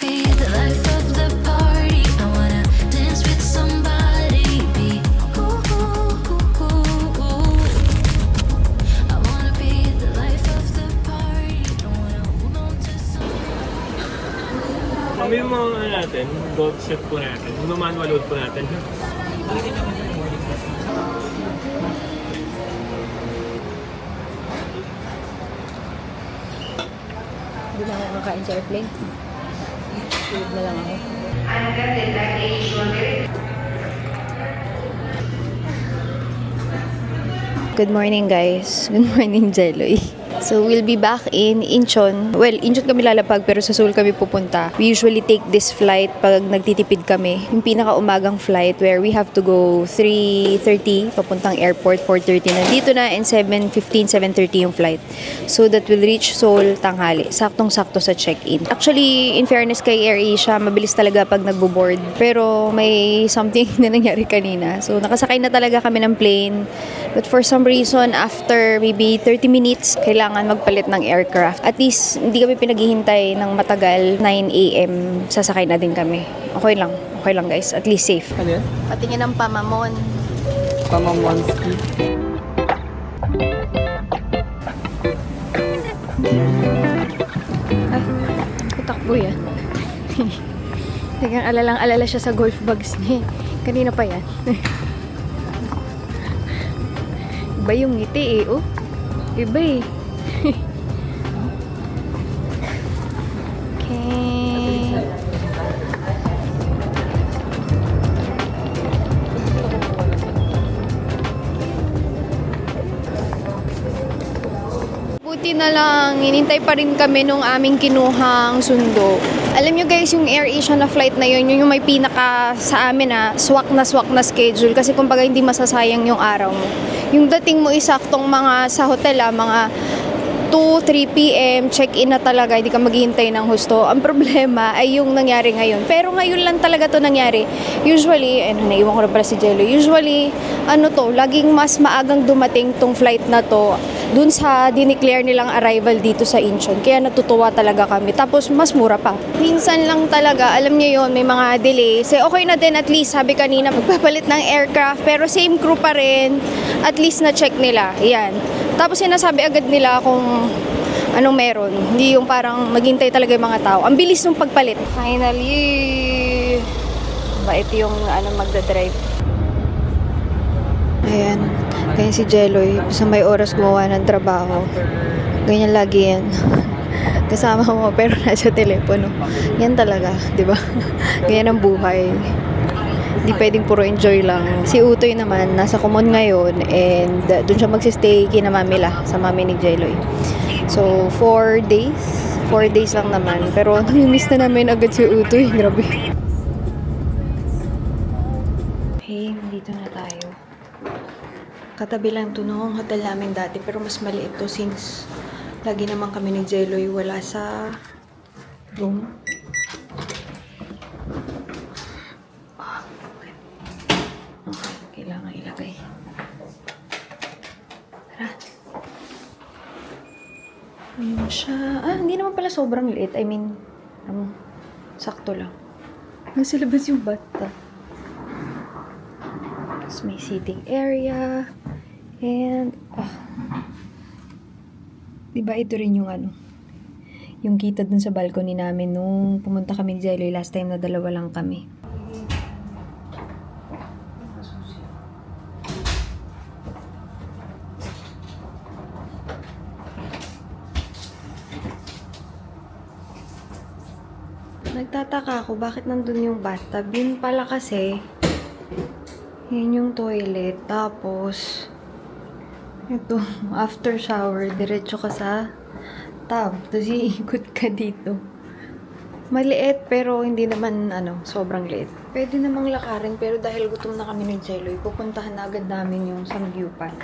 be the life of the party. I wanna dance with somebody. Be ooh, ooh, ooh, ooh, ooh. I wanna be the life of the party. I wanna hold on to something. Kami yung mga natin, golf set po natin. Yung manual load po natin. Hindi na ako kakain sa airplane. Tulog na lang ako. Good morning guys. Good morning Jeloy. So we'll be back in Incheon. Well, Incheon kami lalapag pero sa Seoul kami pupunta. We usually take this flight pag nagtitipid kami. Yung pinaka-umagang flight where we have to go 3:30 papuntang airport, 4:30 nandito na, and 7:15, 7:30 yung flight. So that will reach Seoul tanghali. Saktong-sakto sa check-in. Actually, in fairness kay AirAsia, mabilis talaga pag nagbo-board. Pero may something na nangyari kanina. So nakasakay na talaga kami ng plane. But for some reason, after maybe 30 minutes, kailangan magpalit ng aircraft. At least, hindi kami pinaghihintay ng matagal. 9 a.m. sasakay na din kami. Okay lang. Okay lang guys. At least safe. Ano yan? Patingin ng Pamamon. Pamamonski. Ay, kutakbo yan. Talagang alalang-alala siya sa golf bags niya. Kanina pa yan. Iba yung ngiti eh, oh. Iba eh. Okay. Buti na lang, hinintay pa rin kami nung aming kinuhang sundo. Alam nyo guys, yung AirAsia na flight na yun, yun yung may pinaka sa amin swak na schedule. Kasi kumbaga hindi masasayang yung araw mo. Yung dating mo isaktong mga sa hotel, mga 2-3 p.m. check-in na talaga, hindi ka maghihintay ng husto. Ang problema ay yung nangyari ngayon. Pero ngayon lang talaga to nangyari. Usually, naiwan ko na pala si Jello. Usually, laging mas maagang dumating tong flight na to dun sa dineclare nilang arrival dito sa Incheon. Kaya natutuwa talaga kami. Tapos, mas mura pa. Minsan lang talaga, alam niyo yon, may mga delays. Okay na din, at least, sabi kanina, magpapalit ng aircraft, pero same crew pa rin. At least na-check nila. Yan. Tapos, sinasabi agad nila kung anong meron. Hindi yung parang maghintay talaga yung mga tao. Ang bilis ng pagpalit. Finally, bait yung magdadrive. Ayan. Ganyan si Jeloy. Sa may oras gumawa ng trabaho. Ganyan lagi yan. Kasama mo pero nasa telepono. Yan talaga, di ba? Ganyan ang buhay. Hindi pwedeng puro enjoy lang. Si Utoy naman, nasa Kumon ngayon and doon siya magsistay kina Mamila sa mami ni Jeloy. So, 4 days. 4 days lang naman. Pero namimiss na namin agad si Utoy. Grabe. Hey, dito na tayo. Katabi lang ito noong hotel namin dati pero mas maliit to since lagi naman kami ni Jeloy wala sa room. Okay, kailangan ilagay. Tara. Ayun siya. Hindi naman pala sobrang liit. I mean, sakto lang. Nasa labas yung bata. Tapos may seating area. And, diba ito rin yung yung kita dun sa balcony namin nung pumunta kami ni Jeloy last time na dalawa lang kami. Nagtataka ako bakit nandun yung bathtub. Yun pala kasi, yan yung toilet. Tapos, ito, after shower, diretso ka sa tub. Tapos iikot ka dito. Maliit, pero hindi naman, sobrang liit. Pwede namang lakarin, pero dahil gutom na kami ng Jeloy, pupuntahan na agad namin yung samgyupan.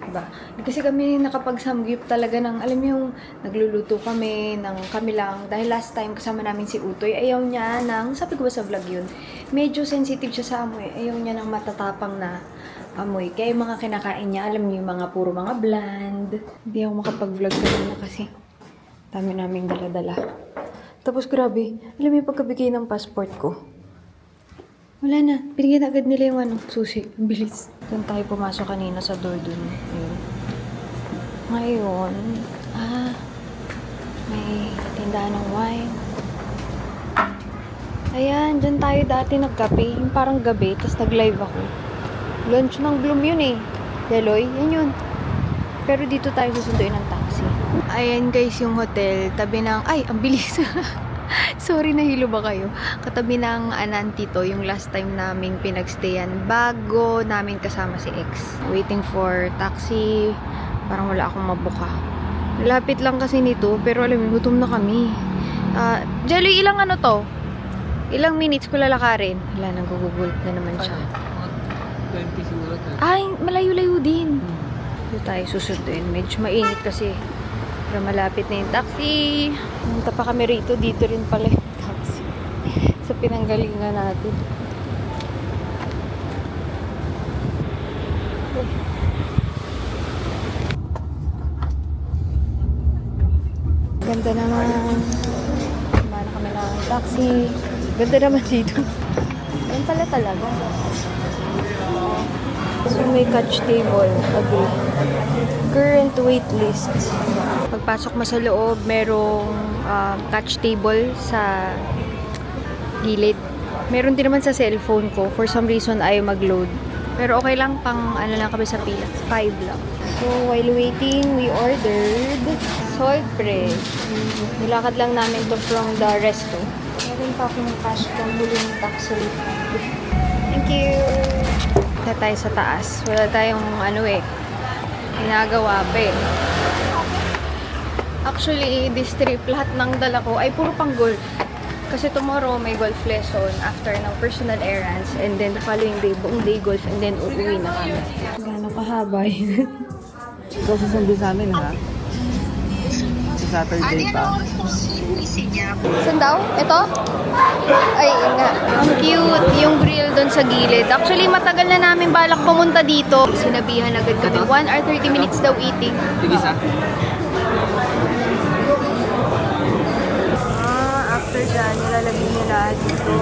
Diba? Kasi kami nakapag-samgyup talaga ng, alam mo yung nagluluto kami ng kami lang. Dahil last time kasama namin si Utoy, ayaw niya ng, sabi ko ba sa vlog yun, medyo sensitive siya sa amoy. Ayaw niya ng matatapang na amoy. Kaya yung mga kinakain niya, alam niyo yung mga puro mga bland. Hindi ako makapag-vlog kanina kasi dami naming dala-dala. Tapos grabe, alam mo yung pagkabigay ng passport ko. Wala na. Binigyan agad nila yung susi. Ang bilis. Doon tayo pumasok kanina sa door dun. Ayun. Ngayon, may tindahan ng wine. Ayan, dyan tayo dati nagkape. Yung parang gabi, tapos nag-live ako. Lunch ng Bloom yun eh. Deloy, yan yun. Pero dito tayo susunduin ng taxi. Ayan guys, yung hotel. Tabi ng... Ay, ang bilis. Sorry, nahilo ba kayo? Katabi ng Anantito, yung last time naming pinagstayan bago namin kasama si X. Waiting for taxi. Parang wala akong mabuka. Lapit lang kasi nito, pero alam mo, gutom na kami. Jelly, ilang to? Ilang minutes ko lalakarin? Wala, nag-google na naman siya. 20 siguro. Ay, malayo-layo din. Dito tayo susunduin. Medyo mainit kasi. Pero malapit na yung taxi. Pumunta pa kami rito. Dito rin pala yung taxi. Sa pinanggalingan natin. Ganda naman. Kumana kami ng taxi. Ganda naman dito. Ayun pala talaga. So may catch table. Agree. Current wait list. Pagpasok mo sa loob, merong catch table sa gilid. Meron din naman sa cellphone ko. For some reason, ayaw mag-load. Pero okay lang, pang ano lang kami sa pila. 5 lang. So, while waiting, we ordered salt bread. Nilakad lang namin to from the resto. Meron pa akong cash from huling taxi. Thank you! Punta tayo sa taas. Wala tayong ginagawa pa eh. Actually, this trip, lahat ng dala ko ay puro pang golf. Kasi tomorrow may golf lesson after ng personal errands, and then the following day, buong day golf, and then uuwi na kami. Gano'ng kahaba yun? Ikaw susundo sa amin, ha? Sa Saturday pa. Saan daw? Ito? Ay, nga. Ang cute. Yung grill doon sa gilid. Actually, matagal na namin balak pumunta dito. Sinabihan agad kami. 1 hour 30 minutes daw eating. Tigisa? After dyan, nilalagay nila dito.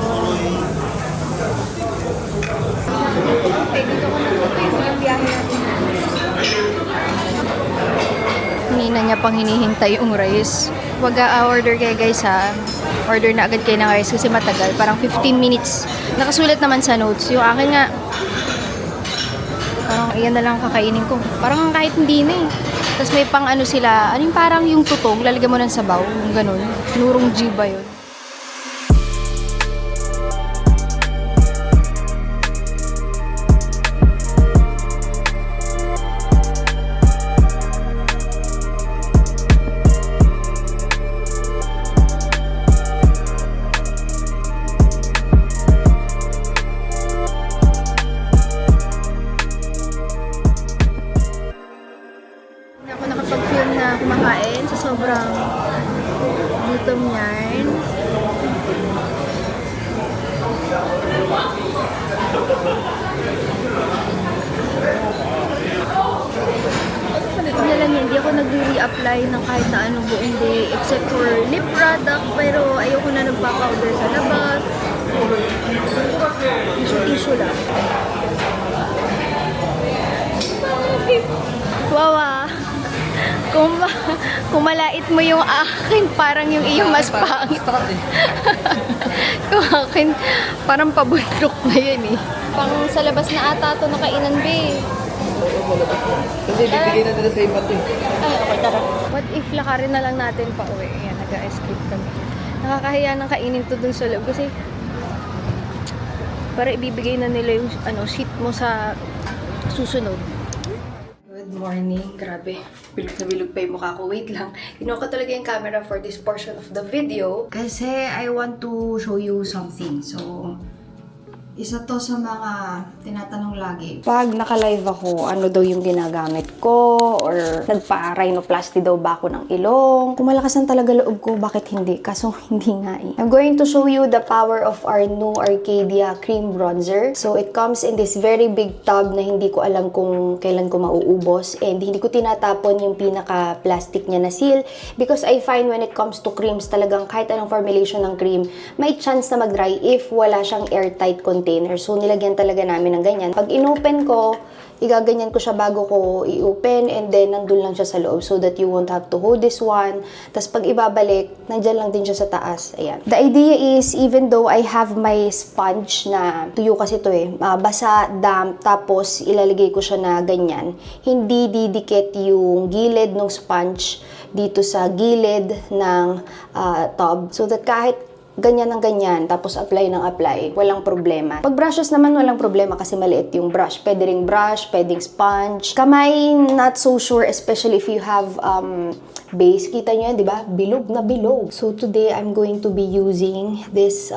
Dito ko natutuyo yung biyahe natin. Hinina niya pang hinihintay yung rice. Wag order kayo guys ha. Order na agad kayo ng rice kasi matagal. Parang 15 minutes. Nakasulat naman sa notes. Yung akin nga, parang iyan na lang kakainin ko. Parang kahit hindi na eh. Tapos may pang sila, yung parang yung tutong, lalagyan mo ng sabaw. Yung ganun. Nurong G ba yun? Kumakain sa sobrang gutom niyan. Alam niyo, hindi ako nag-re-apply ng kahit na anong buong day except for lip product, pero ayoko na nagpa-powder sa labas. Tissue lang. Wawa. Kung malait mo yung akin, parang yung iyong mas pangit. Kung akin, parang pabundok na yan eh. Pang sa labas na ata ito nakainan, be. Kasi bibigay na nila sa iba to eh. Ay, okay, tara. What if lakarin na lang natin pa uwi? Ayan, nag-escape kami. Nakakahiya ng kainin to dun sa loob kasi para ibibigay na nila yung seat mo sa susunod. Good morning. Grabe. Bilog na bilog pa yung mukha ko. Wait lang. Kinuha ko talaga yung camera for this portion of the video kasi I want to show you something. So, Isa to sa mga tinatanong lagi. Pag naka-live ako, ano daw yung ginagamit ko? Or nagpa-rhinoplasty daw ba ako ng ilong? Kung malakas ang talaga loob ko, bakit hindi? Kaso hindi nga eh. I'm going to show you the power of our new Arcadia Cream Bronzer. So it comes in this very big tub na hindi ko alam kung kailan ko mauubos. And hindi ko tinatapon yung pinaka-plastic niya na seal. Because I find when it comes to creams, talagang kahit anong formulation ng cream, may chance na mag-dry if wala siyang airtight container. So, nilagyan talaga namin ng ganyan. Pag inopen ko, igaganyan ko siya bago ko i-open and then nandun lang siya sa loob so that you won't have to hold this one. Tapos pag ibabalik, nandyan lang din siya sa taas. Ayan. The idea is, even though I have my sponge na tuyo kasi to eh, basa, damp, tapos ilalagay ko siya na ganyan, hindi didikit yung gilid ng sponge dito sa gilid ng tub. So that kahit ganyan ng ganyan, tapos apply ng apply, walang problema. Pag brushes naman, walang problema kasi maliit yung brush. Pwede ring brush, pwedeng sponge. Kamay, not so sure, especially if you have base. Kita nyo yan, di ba? Bilog na bilog. So today, I'm going to be using this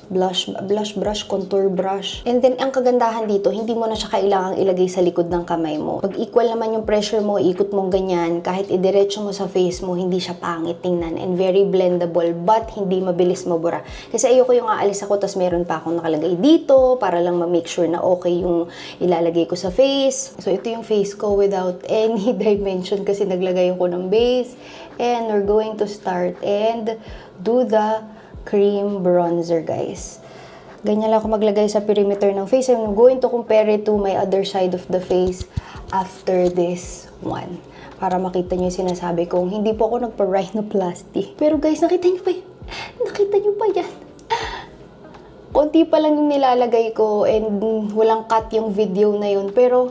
blush brush, contour brush. And then, ang kagandahan dito, hindi mo na siya kailangang ilagay sa likod ng kamay mo. Pag equal naman yung pressure mo, ikot mong ganyan, kahit idiretso mo sa face mo, hindi siya pangit tingnan and very blendable, but hindi mabilis mabura. Kasi ayoko yung aalis ako, tas meron pa akong nakalagay dito, para lang ma-make sure na okay yung ilalagay ko sa face. So, ito yung face ko without any dimension kasi naglagay ko ng base. And we're going to start and do the cream bronzer, guys. Ganyan lang ako maglagay sa perimeter ng face. I'm going to compare it to my other side of the face after this one. Para makita nyo yung sinasabi kong hindi po ako nagpa-rhinoplasty. Pero guys, nakita nyo pa yan? Nakita nyo pa yan? Konti pa lang yung nilalagay ko and walang cut yung video na yun. Pero,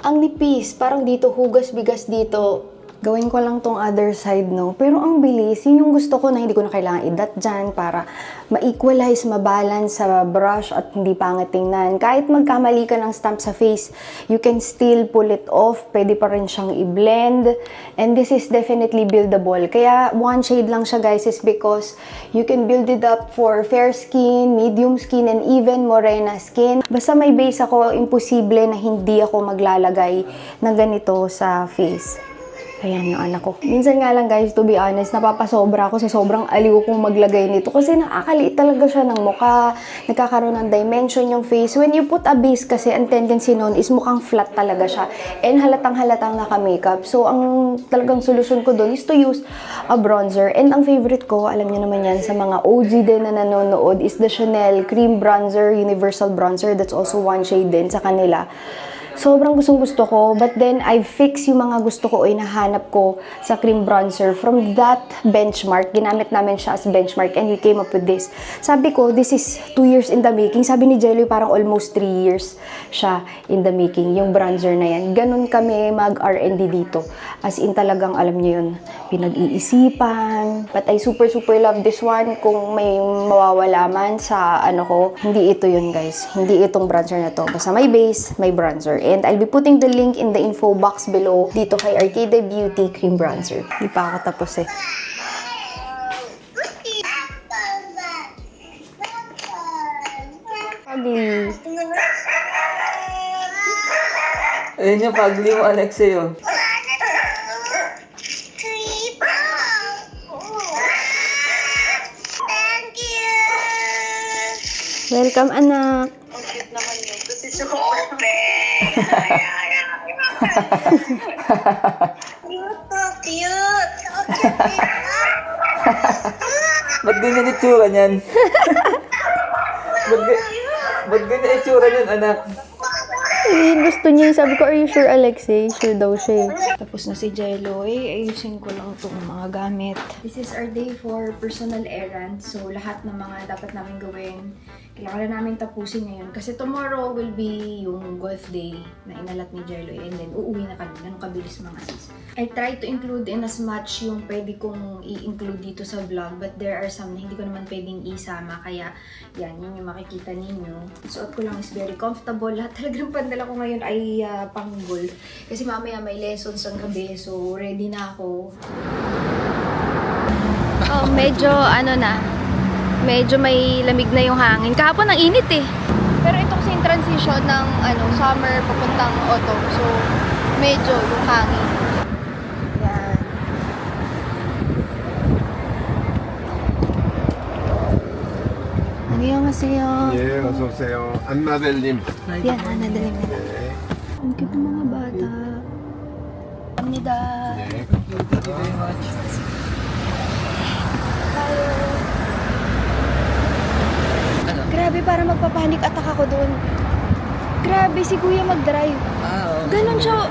ang nipis. Parang dito, hugas bigas dito. Gawin ko lang tong other side, no? Pero ang bilis, yun yung gusto ko na hindi ko na kailangan i-dot dyan para ma-equalize, ma-balance sa brush at hindi pangit tingnan. Kahit magkamali ka ng stamp sa face, you can still pull it off. Pwede pa rin siyang i-blend. And this is definitely buildable. Kaya one shade lang siya, guys, is because you can build it up for fair skin, medium skin, and even morena skin. Basta may base ako, imposible na hindi ako maglalagay ng ganito sa face. Ayan yung anak ko. Minsan nga lang, guys, to be honest, napapasobra ako sa sobrang aliw kong maglagay nito. Kasi nakakaliit talaga siya ng mukha. Nagkakaroon ng dimension yung face. When you put a base kasi, ang tendency nun is mukhang flat talaga siya. And halatang-halatang naka-makeup. So, ang talagang solusyon ko dun is to use a bronzer. And ang favorite ko, alam niyo naman yan, sa mga OG din na nanonood, is the Chanel Cream Bronzer, Universal Bronzer. That's also one shade din sa kanila. Sobrang gustong-gusto ko, but then I fix yung mga gusto ko o nahanap ko sa cream bronzer from that benchmark. Ginamit namin siya as benchmark and we came up with this. Sabi ko, this is 2 years in the making. Sabi ni Jelly, parang almost 3 years siya in the making, yung bronzer na yan. Ganun kami mag-R&D dito. As in talagang, alam niyo yun, pinag-iisipan. But I super love this one. Kung may mawawala man sa ano ko, hindi ito yun, guys. Hindi itong bronzer na to. Basta may base, may bronzer. And I'll be putting the link in the info box below dito kay Arcadia Beauty Cream Bronzer. Hindi pa ako tapos eh. Ugly. Ayun yung pagli mo, Alexeo. Welcome, anak. Ba't ganyan itsura niyan? Ba't ganyan itsura niyan, anak? Eh, gusto niya. Sabi ko, are you sure, Alexei? Sure daw siya. Tapos na si Jello. Ayusin ko lang itong mga gamit. This is our day for personal errands. So, lahat ng mga dapat namin gawin, kailangan na namin tapusin ngayon. Kasi tomorrow will be yung golf day na inalat ni Jello. And then, uuwi na kami. Ganun kabilis mga sis. I try to include in as much yung pwede kong i-include dito sa vlog. But there are some na hindi ko naman pwedeng isama. Kaya, yan. Yun yung makikita ninyo. Suot ko lang is very comfortable. Lahat talagang pandala ko ngayon ay pang-golf. Kasi mamaya may lessons ang gabi. So, ready na ako. Oh, medyo ano na. medyo may lamig na yung hangin. Kahapon ang init eh. Pero ito kasi yung transition ng summer papuntang autumn. So, medyo yung hangin. Yan. 안녕하세요. 예, 어서 오세요. 안나델님. Yan, nadali mo. 네. Ang cute ng mga bata. Amnida. 네. Grabe, para magpapanik attack ako doon. Grabe, si Kuya mag-drive. Ganon siya,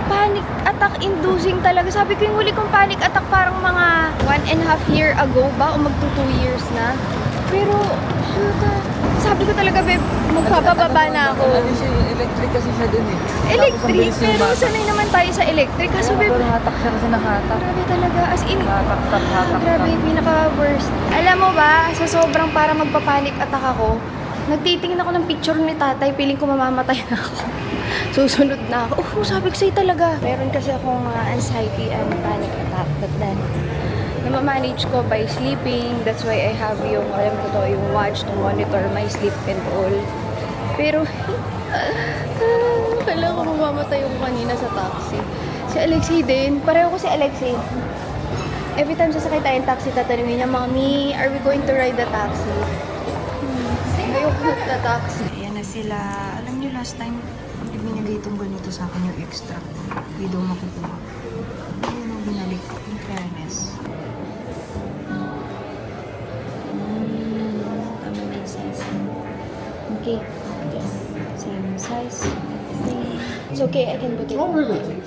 panic attack inducing talaga. Sabi ko yung huli kong panic attack parang mga 1.5 year ago ba o magto 2 years na. Pero, shoot, sabi ko talaga, babe, magpapababa na ako. Ano siya, electric kasi siya dun eh. Electric, pero sanay naman tayo sa electric. Kaso, babe, Pero hatak siya kasi nakatak. grabe talaga. As in, Hatak. grabe, pinaka-worst. Alam mo ba, sa sobrang para magpapanik attack ako, nagtitingin ako ng picture ni tatay, piling ko mamamatay na ako. Susunod na ako. Sabi ko sa'yo talaga. Meron kasi akong anxiety and panic attack. But then, namamanage ko by sleeping. That's why I have yung, alam ko to, yung watch to monitor my sleep and all. Pero, kala ko mamamatay yung kanina sa taxi. Si Alexei din. Pareho ko si Alexei. Every time sasakay tayong taxi, tatanungin niya, Mommy, are we going to ride the taxi? Ayoko na taxi. Ayan na sila. Alam niyo, last time, binigay itong ganito sa akin yung extra. Hindi daw makukuha. Ayun ang binalik ko. In fairness. Tama na yung size. Okay. Yes. Same size. Everything. It's okay. I can put it. Oh, really?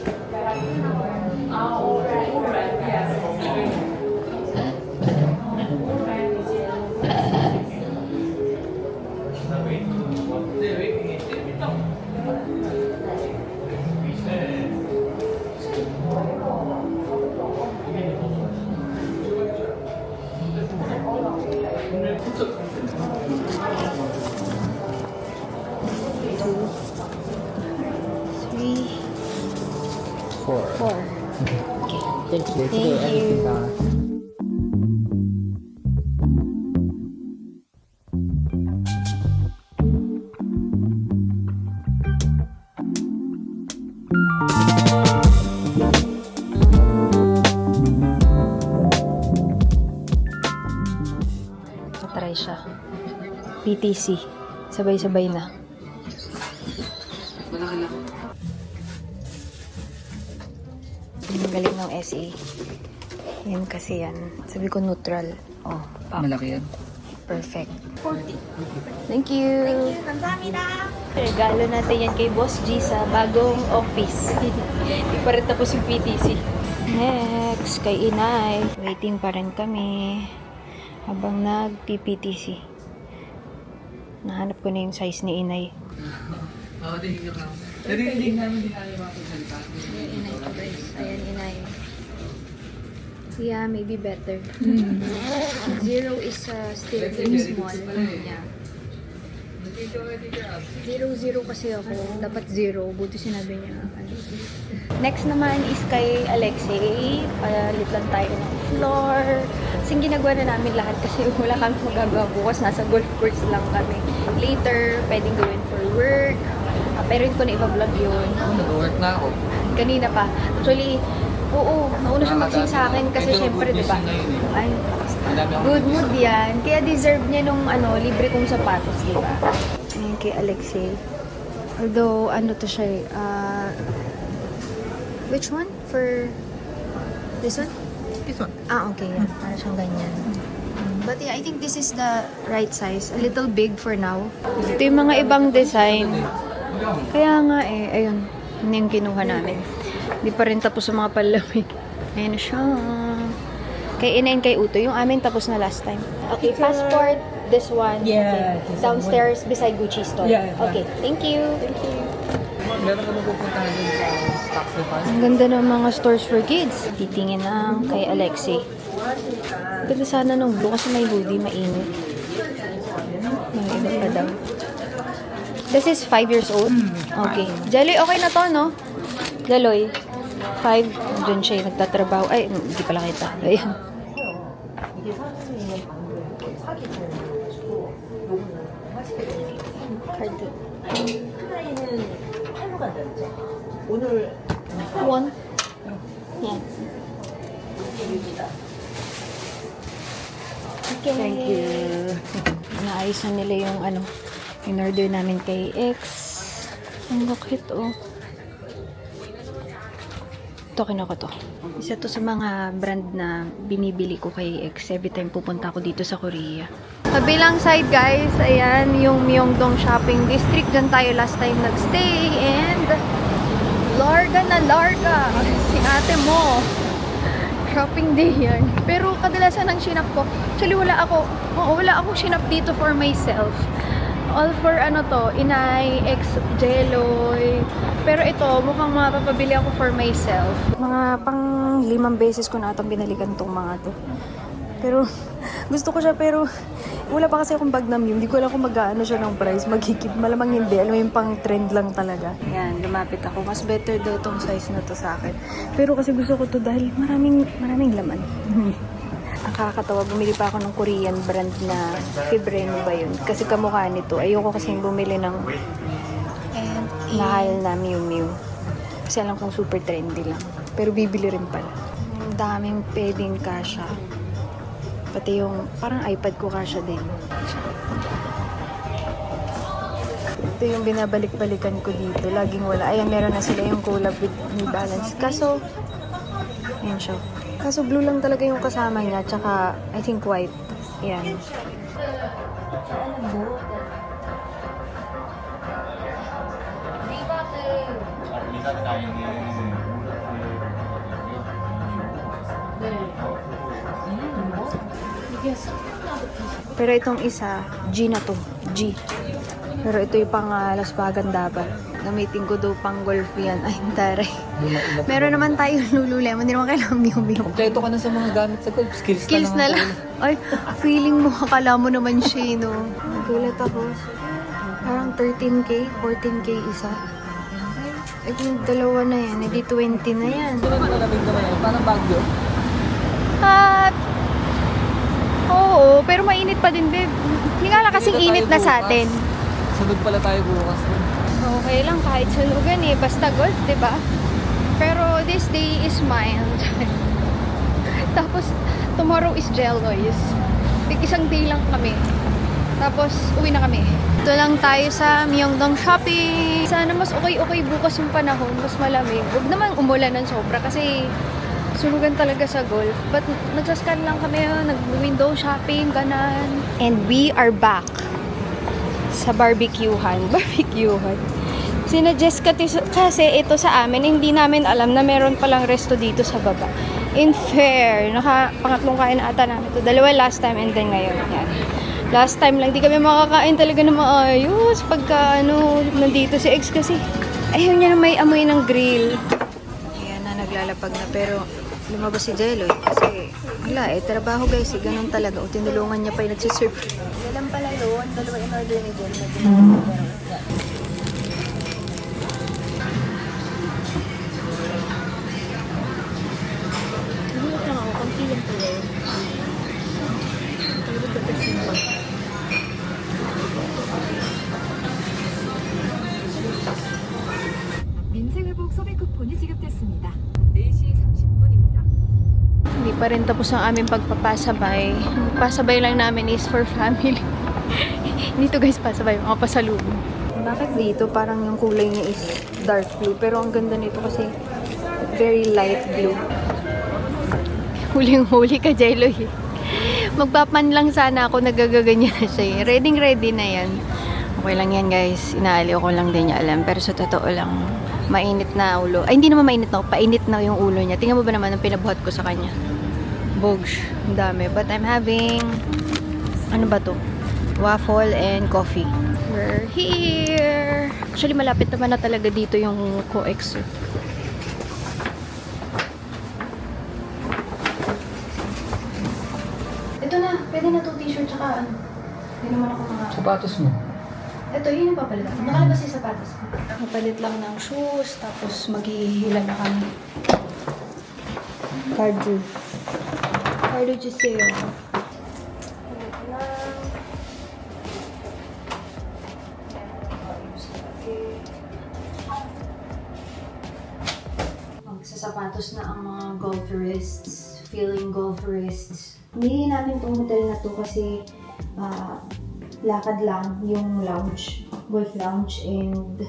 Four. Okay. Thank you. Thank you. Try siya. PTC. Sabay-sabay na. Ang galing ng SE. Yan kasi yan. Sabi ko neutral. Oh, pak. Malaki yan. Perfect. 40. Thank you. 감사합니다. Regalo natin yan kay Boss G sa bagong office. Hindi pa rin tapos yung PTC. Next, kay Inay. Waiting pa rin kami. Habang nag-PPTC. Nahanap ko na yung size ni Inay. Oo, tingin ka. Narinig namin din ayaw ako salita. Ayan, Inay ko guys. Ayan, Inay. Yeah, maybe better. Zero is still very small. Yeah. 0-0 kasi ako. Dapat 0. Buti sinabi niya. Next naman is kay Alexei. Palit lang tayo ng floor. Kasing ginagawa na namin lahat kasi wala kami magagawa bukas. Nasa golf course lang kami. Later, pwedeng gawin for work. Pero hindi ko na iba-vlog yun. Nag-work na ako. Kanina pa. Actually, oo, nauna siya mag-sing sa akin kasi syempre, di ba? Ay, good mood yan. Kaya deserve niya nung libre kong sapatos, di ba? Ayan kay Alexei. Although, to siya which one? For this one? This one. Ah, okay. Yan. Para siyang ganyan. But yeah, I think this is the right size. A little big for now. Ito yung mga ibang design. Kaya nga ayun. Yun yung kinuha namin. Hindi pa rin tapos ang mga palamig. Ayan na siya. Kay Ina and kay Uto. Yung amin tapos na last time. Okay, passport. This one. Yeah. Okay. Downstairs beside Gucci store. Yeah. Okay, thank you. Thank you. Meron ka mapupuntahan dun sa tax refund? Ang ganda ng mga stores for kids. Titingin lang kay Alexei. Ganda sana nung blue kasi may hoodie, mainit. May iba pa daw. This is 5 years old? Okay. Jaloy, okay na to, no? Jaloy. 5. Doon siya nagtatrabaho. Ay, hindi pala kita. Ayan. 하와이는 팔로 간다 그랬죠? 오늘 One. Yan. 유지다. Okay. Thank you. Naayos na nila yung in order namin kay X. Ang bakit Ito, kinuha ko to. Isa to sa mga brand na binibili ko kay X every time pupunta ako dito sa Korea. Kabilang side guys, ayan yung Myeongdong Shopping District. Diyan tayo last time nagstay and larga na larga si ate mo. Shopping day yan. Pero kadalasan ang shinap ko, actually wala akong shinap dito for myself. All for Inay, X, Jeloy. Pero ito, mukhang mapapabili ako for myself. Mga pang 5 beses ko na itong binalikan tong mga to. Pero, gusto ko siya pero wala pa kasi akong bag na Mew. Hindi ko alam kung mag-aano siya ng price. Maghikip. Malamang hindi. Alam mo yung pang trend lang talaga. Yan, lumapit ako. Mas better daw tong size na to sa akin. Pero kasi gusto ko to dahil maraming laman. Ang kakatawa, bumili pa ako ng Korean brand na Fibreno ba yun? Kasi kamukha nito. Ayoko kasing bumili ng mahal na Mew Mew. Kasi alam kong super trendy lang. Pero bibili rin pala. Ang daming pwedeng kasha. Pati yung parang iPad ko kasha din. Ito yung binabalik-balikan ko dito. Laging wala. Ayan, meron na sila yung collab with New Balance. Kaso, yun siya. Kaso blue lang talaga yung kasama niya. Tsaka, I think white. Yan. Pero itong isa, G na to. G. Pero ito yung pang Las Bagan dapat. Gamitin ko daw pang golf yan. Ay, taray. Meron naman tayo Lululemon. Hindi naman kailangan Mew. Kompleto ka na sa mga gamit sa golf. Skills na lang. Ay, feeling mo, akala mo naman siya, no? Nagulat ako. Parang 13K, 14K isa. Ay, yung dalawa na yan. Hindi 20 na yan. Sino malamig naman yan? Parang Baguio. Oo, pero mainit pa din, babe. Hindi nga lang kasing init na sa atin. Sunod pala tayo bukas. Okay lang kahit sunugan eh. Basta golf, di ba? Pero this day is mild. Tapos, tomorrow is Jeloys. Isang day lang kami. Tapos, uwi na kami. Ito lang tayo sa Myeongdong Shopping. Sana mas okay bukas yung panahon. Mas malamig. Huwag naman umulan ng sobra kasi sunugan talaga sa golf. But nagsascan lang kami, nag-window shopping, ganan. And we are back sa barbecuehan. Sinuggest kasi ito sa amin, hindi namin alam na meron palang resto dito sa baba. In fair, pangatlong kain ata namin ito. Dalawa last time and then ngayon. Yan. Last time lang, di kami makakain talaga na maayos pagka nandito si X kasi ayaw niya na may amoy ng grill. Ayan na, naglalapag na pero lumabas si Jeloy kasi wala trabaho guys ganun talaga tinulungan niya pa yung nagsiserve. Dalang pala yun, dalawa in order ni Jeloy. Hindi lang ako, konti lang pala yun. Pero dapat simple. 민생회복 소비 쿠폰이 지급됐습니다. 4시 30분입니다. Hindi pa rin tapos ang aming pagpapasabay. Ang pasabay lang namin is for family. Dito guys, pasabay mga pasalubong. Bakit dito parang yung kulay niya is dark blue pero ang ganda nito kasi very light blue. Huling-huli ka, Jeloy. Magpapan lang sana ako, nagagaganyan na siya. Ready na yan. Okay lang yan guys. Inaaliw ko lang din niya alam. Pero sa totoo lang, mainit na ulo. Ay, hindi naman mainit na. Painit na yung ulo niya. Tingnan mo ba naman ang pinabuhat ko sa kanya? Bogs. Ang dami. But I'm having, ano ba to? Waffle and coffee. We're here. Actually, malapit naman na talaga dito yung co-ex. Ito na. Pwede na itong t-shirt tsaka ano. Hindi naman ako mga... Sapatos mo. Ito, yun yung papalit ako. Nakalabas yung sapatos ko. Napalit lang ng shoes, tapos maghihila na kami. Cardio. Cardio Giselle. Palit lang. sapatos na ang mga golferists, feeling golferists. Hindi namin itong hotel na to kasi lakad lang yung lounge, golf lounge, and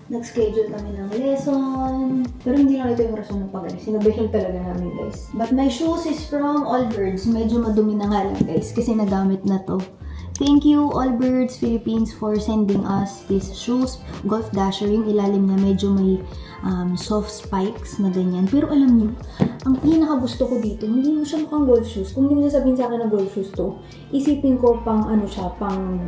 nag-schedule kami ng lesson. Pero hindi lang ito yung rason ng pag-alis. Sinabay lang talaga namin, guys. But my shoes is from Allbirds. Medyo madumi na nga lang, guys, kasi nagamit na to. Thank you, Allbirds Philippines, for sending us these shoes. Golf Dasher, yung ilalim niya medyo may soft spikes na ganyan. Pero alam niyo, ang pinaka-gusto ko dito, hindi mo siya mukhang golf shoes. Kung hindi mo sasabihin sa akin na golf shoes to, isipin ko pang ano siya, pang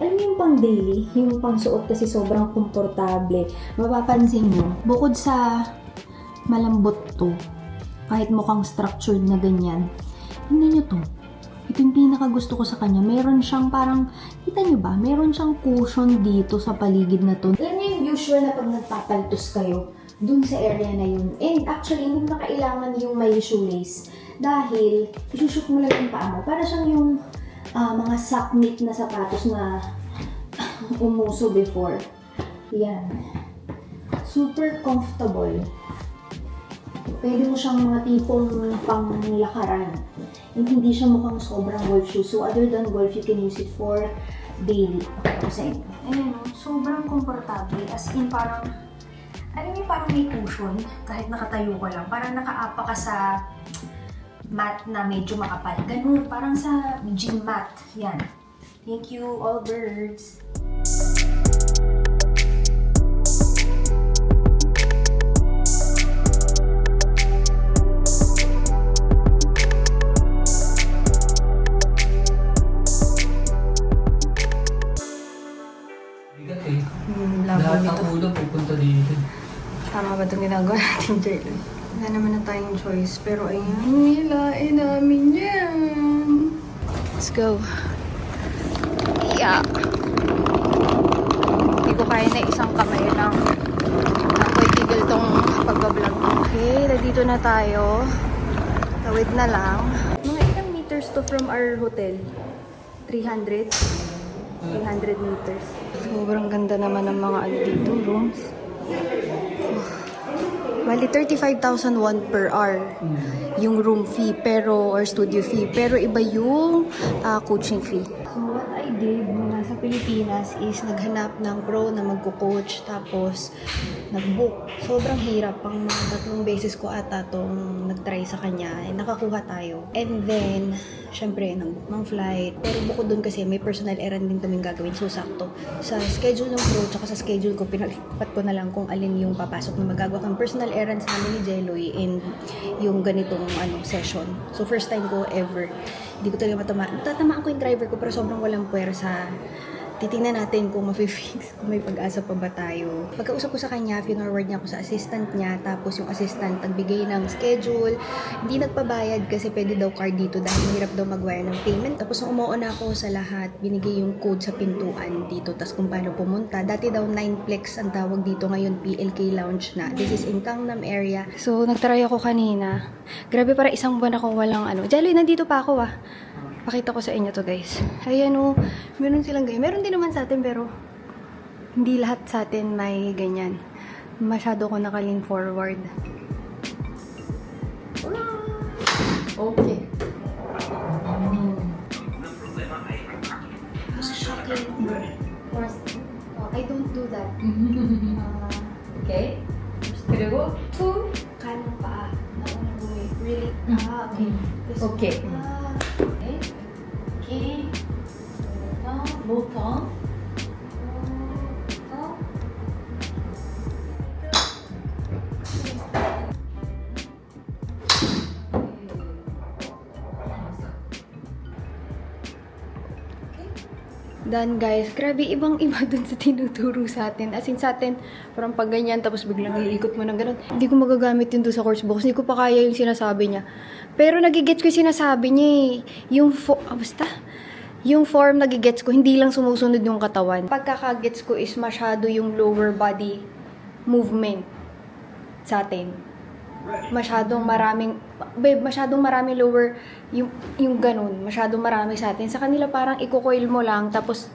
alam mo yung pang daily, yung pang suot kasi sobrang komportable. Mapapansin nyo, bukod sa malambot to, kahit mukhang structured na ganyan, hindi nyo to. Ito yung pinaka-gusto ko sa kanya. Meron siyang parang, kita nyo ba? Meron siyang cushion dito sa paligid na to. Alam nyo yung usual na pag nagpapaltos kayo, dun sa area na yun. And actually, hindi mo na kailangan yung may shoelace. Dahil, isushoot mo lang yung paa mo. Para siyang yung mga sock knit na sapatos na umuso before. Yan. Super comfortable. Pwede mo siyang mga tipong panglakaran. And hindi siya mukhang sobrang golf shoes. So other than golf, you can use it for daily. Pakita ko sa inyo. Ayun, sobrang komportable. As in parang, alam niyo parang may cushion. Kahit nakatayo ka lang. Parang nakaapa ka sa mat na medyo makapal. Ganun, parang sa gym mat. Yan. Thank you, Allbirds. Bigat eh. Lahat ng ulo pupunta dito. Tama ba itong ginagawa natin, Jalen? Wala naman na tayong choice. Pero ayun, nilain namin yan. Let's go. Yeah. Hindi ko kaya na isang kamay lang. Ako'y tigil tong pagbablog. Okay, nandito na tayo. Tawid na lang. Mga ilang meters to from our hotel? 300? 300 meters. Sobrang ganda naman ng mga ano dito, rooms. Bali, 35,000 won per hour yung room fee pero or studio fee. Pero iba yung coaching fee. So, what I did nung nasa Pilipinas is naghanap ng pro na magko-coach tapos nag-book. Sobrang hirap. Pang mga 3 beses ko ata tong nag-try sa kanya. Nakakuha tayo. And then, syempre, nag-book ng flight. Pero bukod dun kasi may personal errand din kaming gagawin. So, sakto. Sa schedule ng pro tsaka sa schedule ko, pinalipat ko na lang kung alin yung papasok na magagawa kang personal errands namin ni Jeloy and yung ganitong session. So, first time ko ever. Hindi ko talaga matamaan. Tatamaan ko yung driver ko pero sobrang walang puwersa. Titingnan natin kung ma-fix, kung may pag-asa pa ba tayo. Pagkausap ko sa kanya, finorward niya ako sa assistant niya, tapos yung assistant nagbigay ng schedule. Hindi nagpabayad kasi pwede daw card dito dahil mahirap daw mag-wire ng payment. Tapos nung umuuna ako sa lahat, binigay yung code sa pintuan dito, tapos kung paano pumunta. Dati daw 9plex ang tawag dito, ngayon PLK Lounge na. This is in Gangnam area. So, nagtry ako kanina. Grabe, para isang buwan ako walang Jeloy, nandito pa ako Pakita ko sa inyo to, guys. Ayan meron silang ganyan. Meron din naman sa atin pero hindi lahat sa atin may ganyan. Masyado ko naka-lean forward. Okay. I don't do that. Okay. 그리고 투. Kanang paa. Naunang gawin. Really? Okay. Okay. Okay. 키. 모터. Done, guys. Grabe, ibang-iba dun sa tinuturo sa atin. As in, sa atin, parang pag ganyan, tapos biglang iikot mo ng ganun. Hindi ko magagamit yun doon sa course books. Hindi ko pa kaya yung sinasabi niya. Pero nagigets ko yung sinasabi niya Yung yung form nagigets ko, hindi lang sumusunod yung katawan. Pagkakagets ko is masyado yung lower body movement sa atin. Masyadong maraming lower yung ganun. Masyadong marami sa atin. Sa kanila parang i-coil mo lang tapos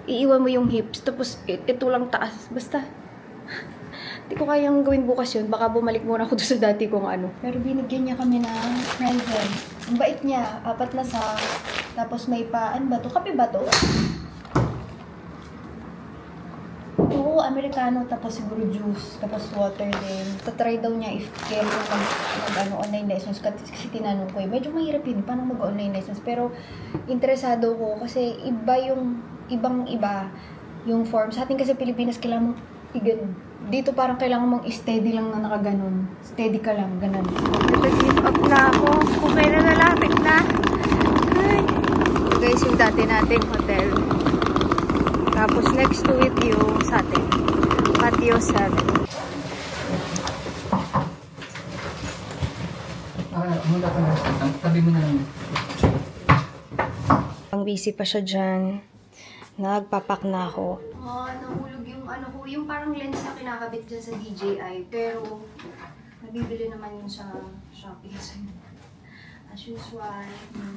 iiwan mo yung hips tapos ito lang taas. Basta Hindi ko kayang gawin bukas yun. Baka bumalik muna ako doon sa dati kong ano. Pero binigyan niya kami ng present. Ang bait niya. 4 na sa... Tapos may pa... Ano ba to? Kape ba to? Oo, Americano. Tapos siguro juice. Tapos water din. Tatry daw niya if kaya online lessons. Kasi tinanong ko eh. Medyo mahirap yun. Paano mag-online lessons? Pero interesado ko. Kasi iba yung... Ibang-iba yung form. Sa atin kasi Pilipinas, kailangan mong i-ganon. Dito parang kailangan mong steady lang na nakaganon. Steady ka lang, ganon. Nag-give up na ako. Okay na, nalapit na. Ay. So guys, yung dati nating hotel. Tapos next to it yung sa atin. Patio 7. Muna ka na. Tabi mo na lang. Ang busy pa siya dyan. Nagpapak na ako. Nahulog yung ano ko, yung parang lens na kinakabit dyan sa DJI. Pero, nabibili naman yun sa Shopee. So, as usual,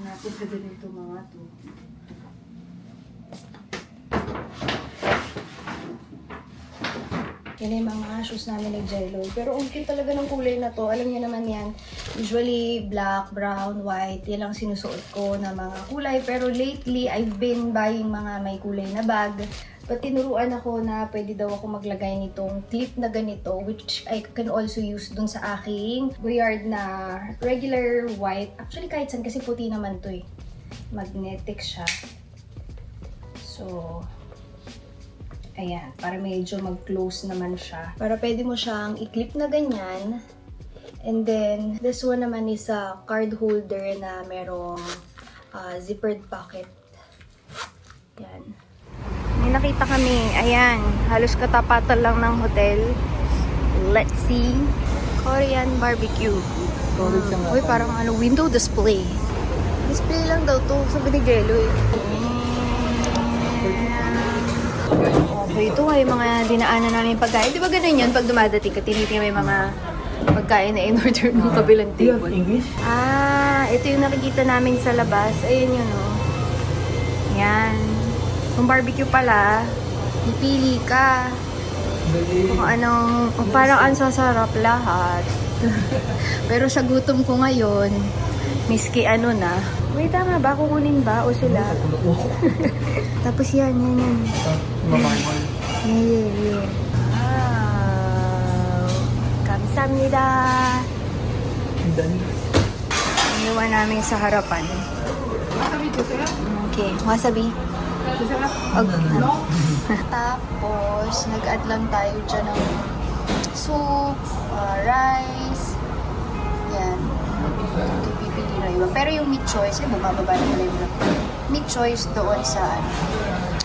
natin na ganito mga to. Yan yung mga shoes namin ni Jello. Pero ang cute talaga ng kulay na to. Alam niyo naman yan. Usually, black, brown, white. Yan lang sinusuot ko na mga kulay. Pero lately, I've been buying mga may kulay na bag. But tinuruan ako na pwede daw ako maglagay nitong clip na ganito. Which I can also use dun sa aking Goyard na regular white. Actually, kahit saan kasi puti naman to eh. Magnetic siya. So... Ayan, para medyo mag-close naman siya. Para pwede mo siyang i-clip na ganyan. And then, this one naman is a card holder na merong zippered pocket. Yan. May nakita kami, ayan, halos katapatan lang ng hotel. Let's see. Korean barbecue. Uy, parang ano, window display. Display lang daw to, sabi ni Jello eh. So ito ay mga dinaanan namin pagkain. Di ba ganun yun? Pag dumadating ka, tinitingnan yung mga pagkain na in-order ng kabilang table. English? Ah, ito yung nakikita namin sa labas. Ayun yun, oh. Yan. Kung barbecue pala, pipili ka. Kung anong, parang ang sasarap lahat. Pero sa gutom ko ngayon, miski ano na. Wait, tama ba? Kukunin ba? O sila? Tapos yan. Yeah. Wow. Kamsahamnida. Iniwan namin sa harapan. Okay, wasabi. Tapos, nag-add lang tayo dyan ng soup, rice. Yan. Ito pipili na iba. Pero yung meat choice, bumababa na pala yung meat choice doon sa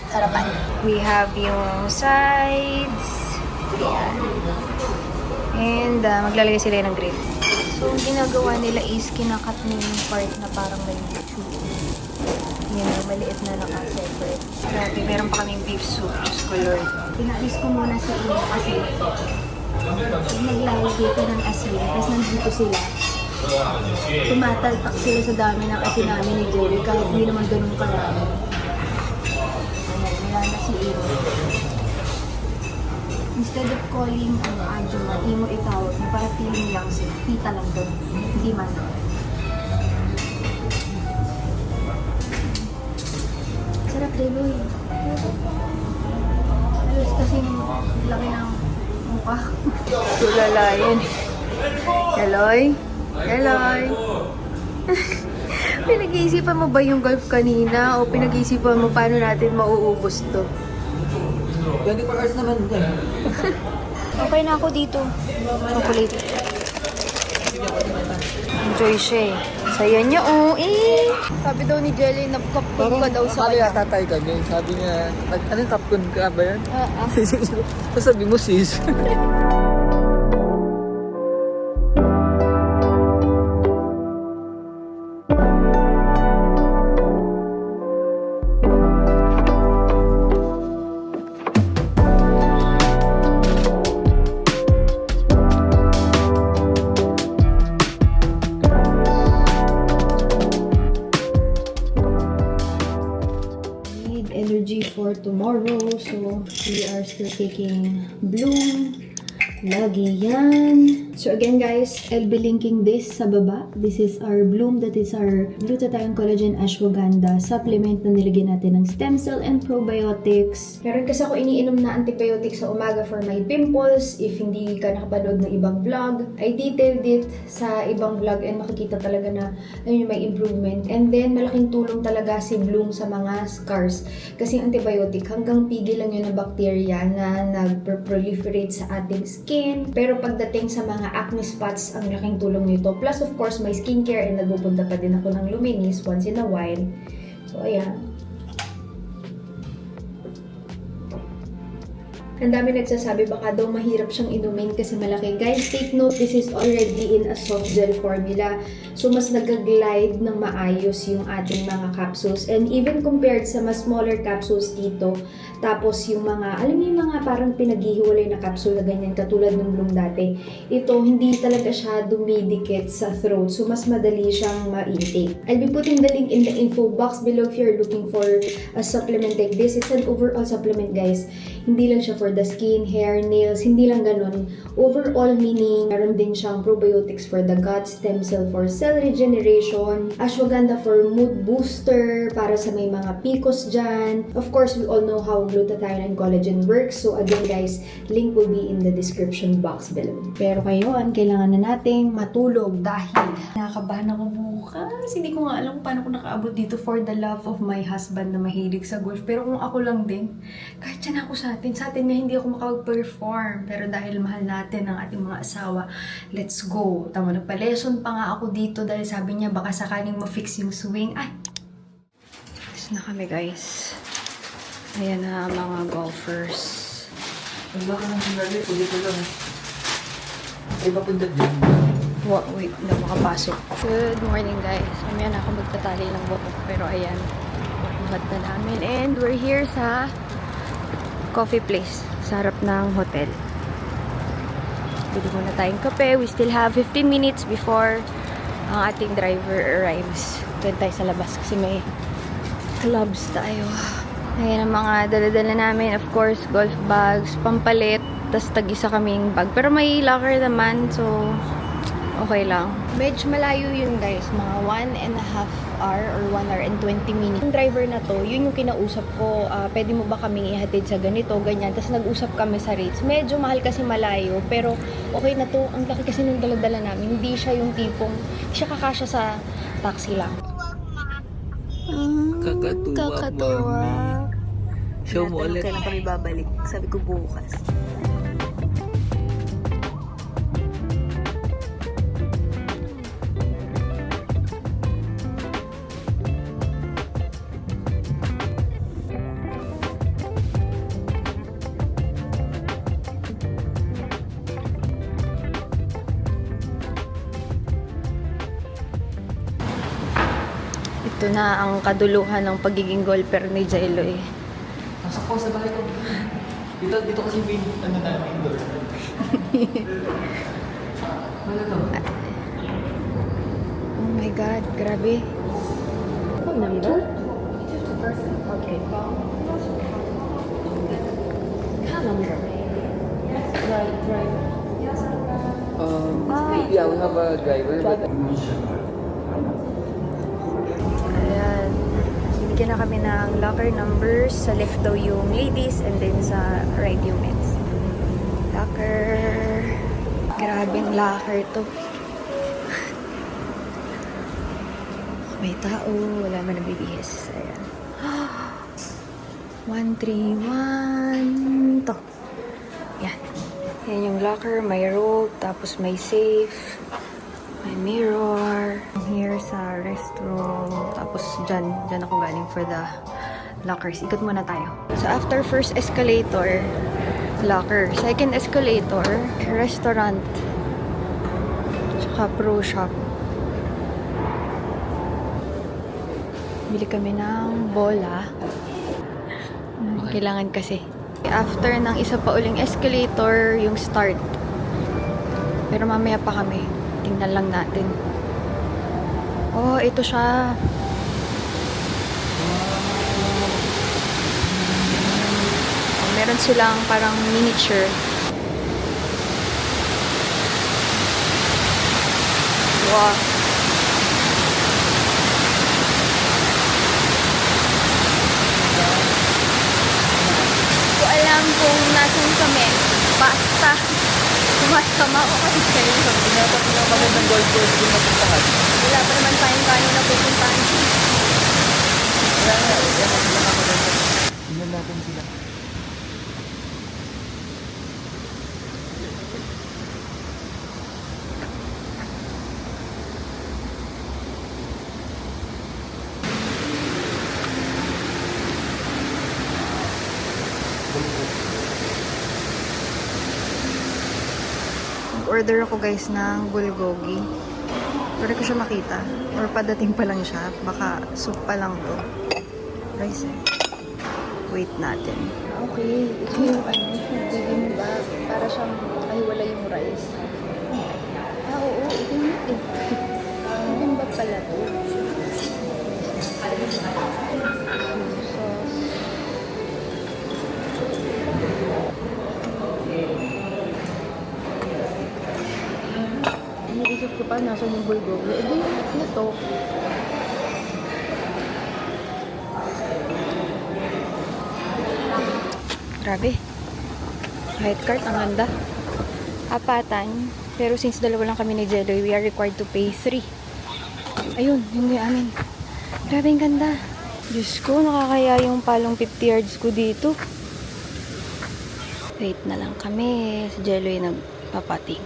harapan. We have yung sides. Yan. And maglalagay sila ng grill. So, ang ginagawa nila is kinakat nila yung part na parang may soup. Yan, yung maliit na naka-separate. Dati, meron pa kaming beef soup. Diyos ko, Lord. Pinalis ko muna sa ilo kasi naglalagay ko ng asin. Tapos nandito sila. Tumatalpak sila sa dami ng asin namin ni Jerry kahit hindi naman ganun karami. Ayan, wala na si Imo. Instead of calling Adjuma, Imo itawag na para feeling lang siya. Tita lang doon. Hindi man. Sarap Deloy. Halos kasing laki ng mukha. Tulalayan. Deloy? Eloy! Pinag-iisipan mo ba yung golf kanina o pinag-iisipan mo paano natin mauubos to? 24 hours naman din. Okay na ako dito. Chocolate. Enjoy siya eh. Saya niya eh. Sabi daw ni Jelly, napkapkon ka daw sa Sabi kanya. nga tatay kami, sabi niya, ano kapkon ka ba yan? Oo. Sabi mo sis. Need energy for tomorrow. So, we are still taking Bloom. Lagi yan. So again guys, I'll be linking this sa baba. This is our Bloom, that is our glutathione collagen ashwagandha supplement na nilagyan natin ng stem cell and probiotics. Meron kasi ako iniinom na antibiotics sa umaga for my pimples. If hindi ka nakapanood ng ibang vlog, I detailed it sa ibang vlog and makikita talaga na ayun, may improvement. And then malaking tulong talaga si Bloom sa mga scars. Kasi antibiotic, hanggang pigil lang yun ng bacteria na nag-proliferate sa ating skin. Pero pagdating sa mga acne spots, ang laking tulong nito. Plus, of course, may skincare and nagpupunta pa din ako ng Luminis once in a while. So, ayan. Ang dami nagsasabi baka daw mahirap siyang inumin kasi malaki. Guys, take note, this is already in a soft gel formula. So, mas nag-glide ng maayos yung ating mga capsules. And even compared sa mas smaller capsules dito, tapos yung mga, alam niyo yung mga parang pinaghihiwalay na capsule na ganyan, katulad ng Bloom dati. Ito, hindi talaga siya dumidikit sa throat. So, mas madali siyang ma-intake. I'll be putting the link in the info box below if you're looking for a supplement like this. It's an overall supplement, guys. Hindi lang siya for the skin, hair, nails, hindi lang ganun. Overall meaning, meron din siyang probiotics for the gut, stem cell for cell regeneration, ashwagandha for mood booster, para sa may mga PCOS dyan. Of course, we all know how glutathione and collagen works. So again guys, link will be in the description box below. Pero ngayon, kailangan na nating matulog dahil nakakabahan ako bukas. Hindi ko nga alam paano ko nakaabot dito for the love of my husband na mahilig sa golf. Pero kung ako lang din, kahit yan ako sa atin nga hindi ako makapag-perform. Pero dahil mahal natin ang ating mga asawa, let's go. Tama, nagpa-lesson pa nga ako dito dahil sabi niya baka sakaling ma-fix yung swing. Ay! Tapos na kami guys. Ayan na mga golfers. Wala ka nang sinabi, pwede ko lang. Ay, papunta dyan. Wait, hindi ako makapasok. Good morning guys. Mamaya na ako magtatali ng buhok. Pero ayan, buhat na namin. And we're here sa coffee place sa harap ng hotel. Bili muna tayong kape. We still have 15 minutes before ang ating driver arrives. Doon tayo sa labas kasi may clubs tayo. Ayan ang mga dala-dala namin. Of course, golf bags, pampalit, tas tag-isa kaming bag. Pero may locker naman, so okay lang. Medyo malayo yun guys, mga 1.5 hour or 1 hour and 20 minutes. Yung driver na to, yun yung kinausap ko, pwede mo ba kaming ihatid sa ganito, ganyan. Tapos nag-usap kami sa rates. Medyo mahal kasi malayo, pero okay na to. Ang laki kasi nung dala-dala namin. Hindi siya yung tipong, hindi siya kakasya sa taxi lang. Kakatuwa. Show mo ulit. Kailan kami babalik? Sabi ko bukas. Ito na ang kaduluhan ng pagiging golfer ni Jello eh. Pasok ko sa bahay ko. Dito kasi may ano na indoor. Wala to. Oh my God, grabe. What number? Okay. Number. Right. Yeah, we have a driver. But Ayan. Binigyan na kami ng locker numbers. Sa left daw yung ladies and then sa right yung men's. Locker. Grabing locker to. May tao. Wala man nabibihis. Ayan. 131. To. Yan. Yan yung locker. May rope. Tapos may safe. May mirror. Here sa restroom. Tapos dyan ako galing for the lockers. Ikot muna tayo. So after first escalator, locker. Second escalator, restaurant. Tsaka pro shop. Bili kami ng bola. Kailangan kasi. After ng isa pa uling escalator, yung start. Pero mamaya pa kami. Tingnan lang natin. Oh, ito siya. Ang Meron silang parang miniature. Wow. Hindi ko alam kung nasan kami. Basta sumasama ko kasi kayo. Dapat na magandang gold course yung napuntahan. Wala pa naman tayong kano na pupuntahan. Kaya nga, kaya sila kapaganda. Tingnan natin sila. Order ako guys ng bulgogi. Pwede ko siya makita. Or padating pa lang siya. Baka soup pa lang to. Rice eh. Wait natin. Okay. Ito yung ano. Bigyan ba? Para siyang wala yung rice. Ah, oo. Ito yung eh. Bigyan ba pala to? Sauce. Iniisip ko pa nasa yung bulgogi. Eh, di, ito. Grabe. Height cart, ang ganda. Apatan. Pero since dalawa lang kami ni Jello, we are required to pay 3. Ayun, yun yung amin. Grabe, ang ganda. Diyos ko, nakakaya yung palong 50 yards ko dito. Wait na lang kami. Si Jello yung nagpapating.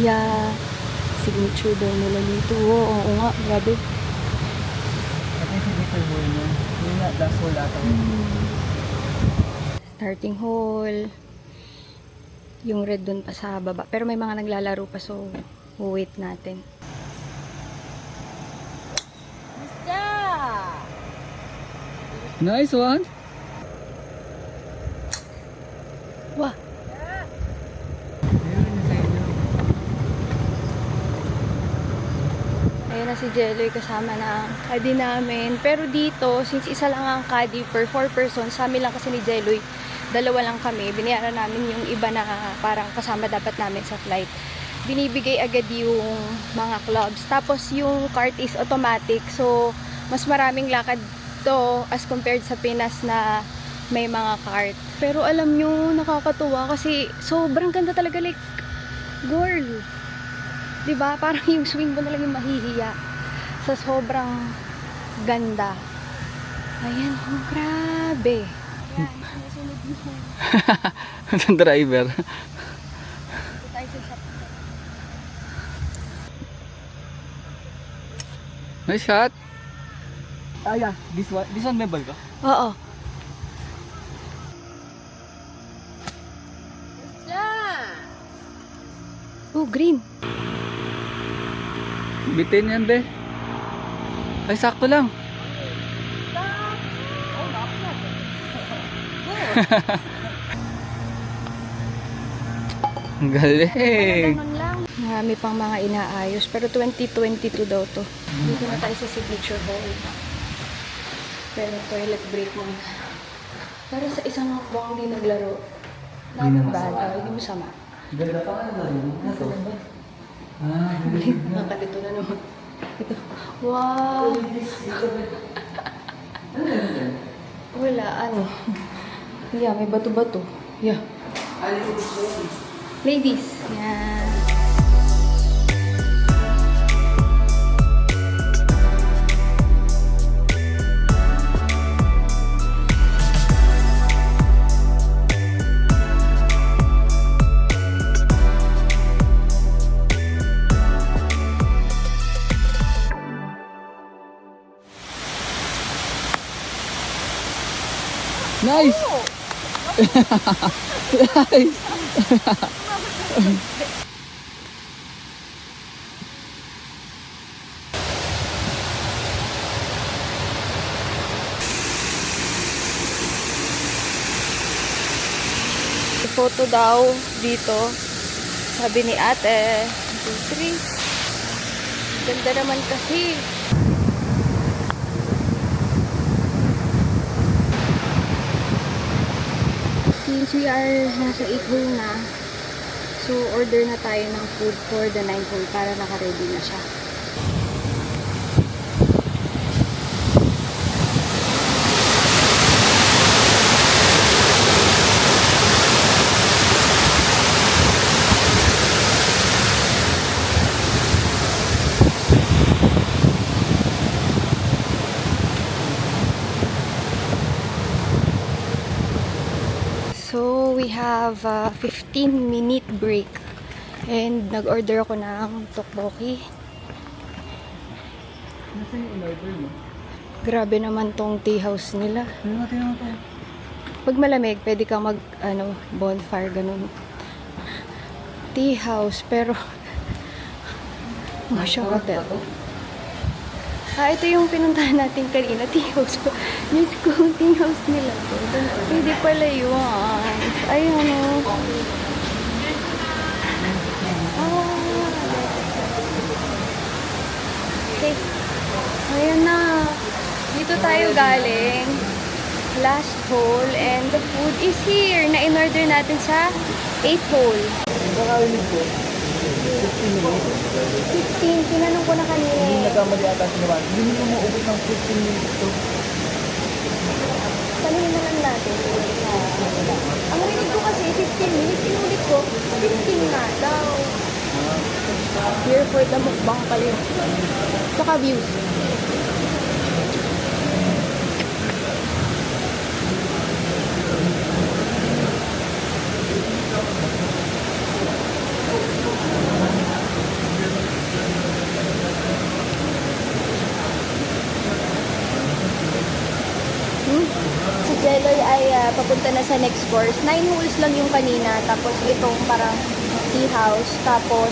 Yeah. Signature daw nila dito. Oo nga, grabe. At yung signature hole niya. Yun nga, last hole ata. Starting hole. Yung red dun pa sa baba. Pero may mga naglalaro pa, so wait natin. Nice one! Wah! Ayun na si Jello, kasama na ang caddy namin. Pero dito, since isa lang ang caddy per 4 persons, sa amin lang kasi ni Jello, dalawa lang kami. Binayaran namin yung iba na parang kasama dapat namin sa flight. Binibigay agad yung mga clubs. Tapos yung cart is automatic. So, mas maraming lakad to as compared sa Pinas na may mga cart. Pero alam nyo, nakakatuwa kasi sobrang ganda talaga, like, girl. Diba? Parang yung swing mo na lang yung mahihiya sa sobrang ganda. Ayan, oh, grabe. Ayan, sinusunod mo. Ang driver. Ito tayo sa shop. Nice shot! Ah, yeah. This one may ball ka? Oo. Oh, green. Bitin yan, be. Ay, sakto lang. Ang galing. Ganun lang. Marami pang mga inaayos. Pero 2022 daw to. Dito na tayo sa signature hall. Pero toilet break muna. Para sa isang buwang di naglaro. Not bad. Hindi masama. Ganda pa ka na rin. Ito. Nakakalito na naman. Ito. Wow! Wala, ano. Yeah, may bato-bato. Yeah. Ladies. Yeah. Nice! Nice! Photo daw dito. Sabi ni ate. 1, 2, 3. Ganda naman kasi. since we are nasa 8 hole na, so order na tayo ng food for the 9 hole para naka-ready na siya. So, we have a 15-minute break. And nag-order ako ng tteokbokki. Nasaan yung in-order mo? Grabe naman tong tea house nila. Ano natin naman ito? Pag malamig, pwede kang bonfire, ganun. Tea house, pero Masya Hotel. Ito yung pinuntahan natin kanina, tea house. Yung tea house nila. Hindi pala yun. Ayun o. Okay. Ayan na. Dito tayo galing. Last hole. And the food is here. Na-in-order natin sa 8th hole. Nakakarinig ko. 15. Tinanong ko na kanina. Hindi nagkamali ata si Naman. Hindi mo maubos ng 15 minutes to. Tanungin na lang natin. Ang rinig ko kasi 15 minutes. Inulit ko, 15 nga daw. Here for the mukbang pala yun. Saka views. Si Jeloy ay papunta na sa next course. 9 holes lang yung kanina. Tapos itong parang tea house. Tapos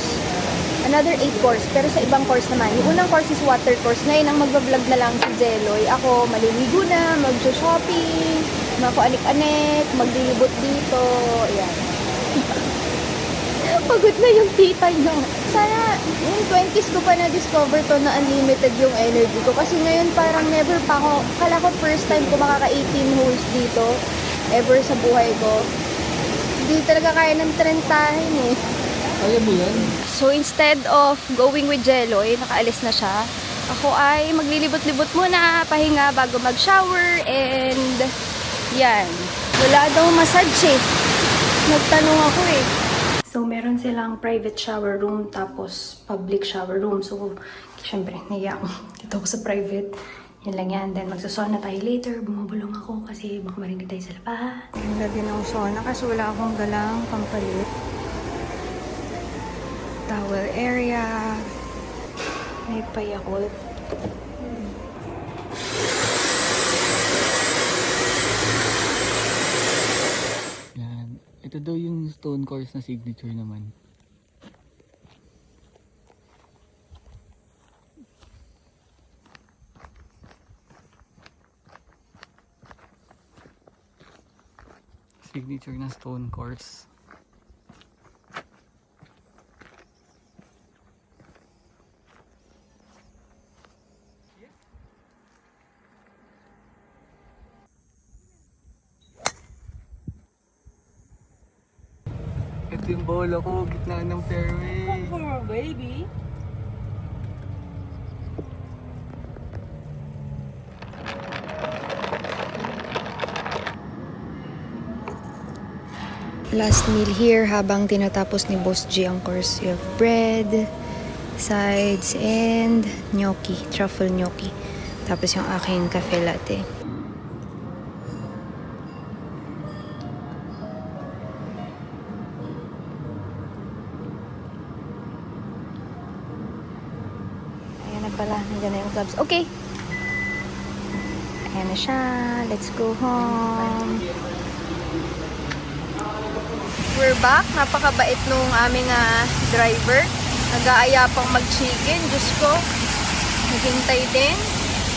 another 8 course. Pero sa ibang course naman. Yung unang course is water course. Ngayon ang magbablog na lang si Jeloy. Ako maliligo na, mag-shopping, makuanik-anik, maglilibot dito. Ayan. Pagod na yung tita niya. Sana yung 20s ko pa na-discover to na unlimited yung energy ko. Kasi ngayon parang never pa ako, kala ko first time ko makaka-18 holes dito ever sa buhay ko. Hindi talaga kaya ng trentahin eh. Kaya mo yan? So instead of going with Jeloy, nakaalis na siya, ako ay maglilibot-libot muna, pahinga bago mag-shower, and yan. Wala daw massage eh. Nagtanong ako eh. So, meron silang private shower room tapos public shower room. So, syempre, naiya ako. Dito ako sa private. Yan lang yan. Then, magsasauna tayo later. Bumabulong ako kasi baka marinig tayo sa labas. Ganda din ang sauna kasi wala akong galang pampalit. Towel area. May payakult. Ito daw yung stone course na signature naman. Signature na stone course. Ito yung bola ko, gitna ng fairway. baby. Last meal here habang tinatapos ni Boss G ang course. You have bread, sides, and gnocchi, truffle gnocchi. Tapos yung aking cafe latte. Ayan na pala, nandiyan na yung clubs. Okay! Ayan na siya. Let's go home. We're back. Napakabait nung aming driver. Nag-aaya pang mag-chicken. Diyos ko. Naghintay din.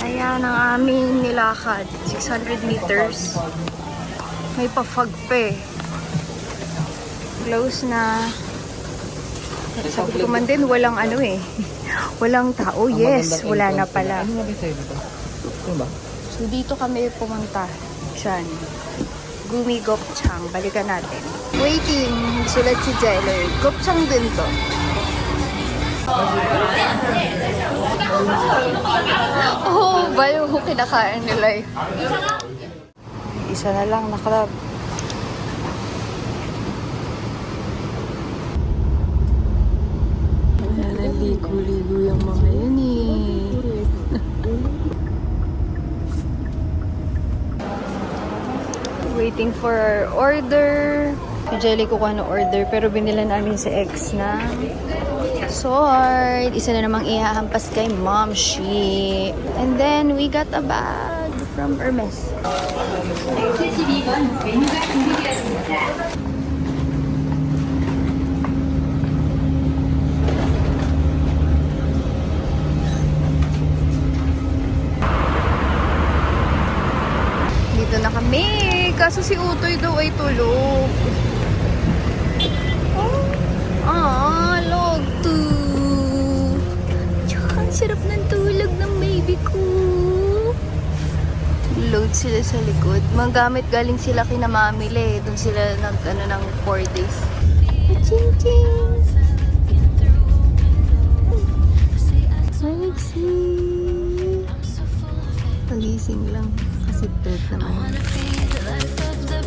Ayan ang aming nilakad. 600 meters. May pa-fog pa eh. Close na. Sabi ko man din, walang ano eh. Walang tao. Yes, wala na pala. Ano nga ba sa'yo dito? Ano ba? So dito kami pumunta. Saan? Gumi Gopchang. Balikan natin. Waiting. Sulat si Jello. Gopchang din to. Oh, bayo ko kinakain nila eh. Isa na lang na club. Naligo-ligo yung mga yun eh. Waiting for our order. Si Jelly kukuha ng order pero binila namin si X na sword. Isa na namang ihahampas kay Mom Shi. And then we got a bag from Hermes. Dito na kami. Kaso si Utoy daw ay tulog. Log 2. Tsaka ang sarap ng tulog ng baby ko. Load sila sa likod. Magamit galing sila kina Mamile. Doon sila ng 4 days. Ching-ching! Alexi! Pagising lang. Kasi bed naman. Be the life of the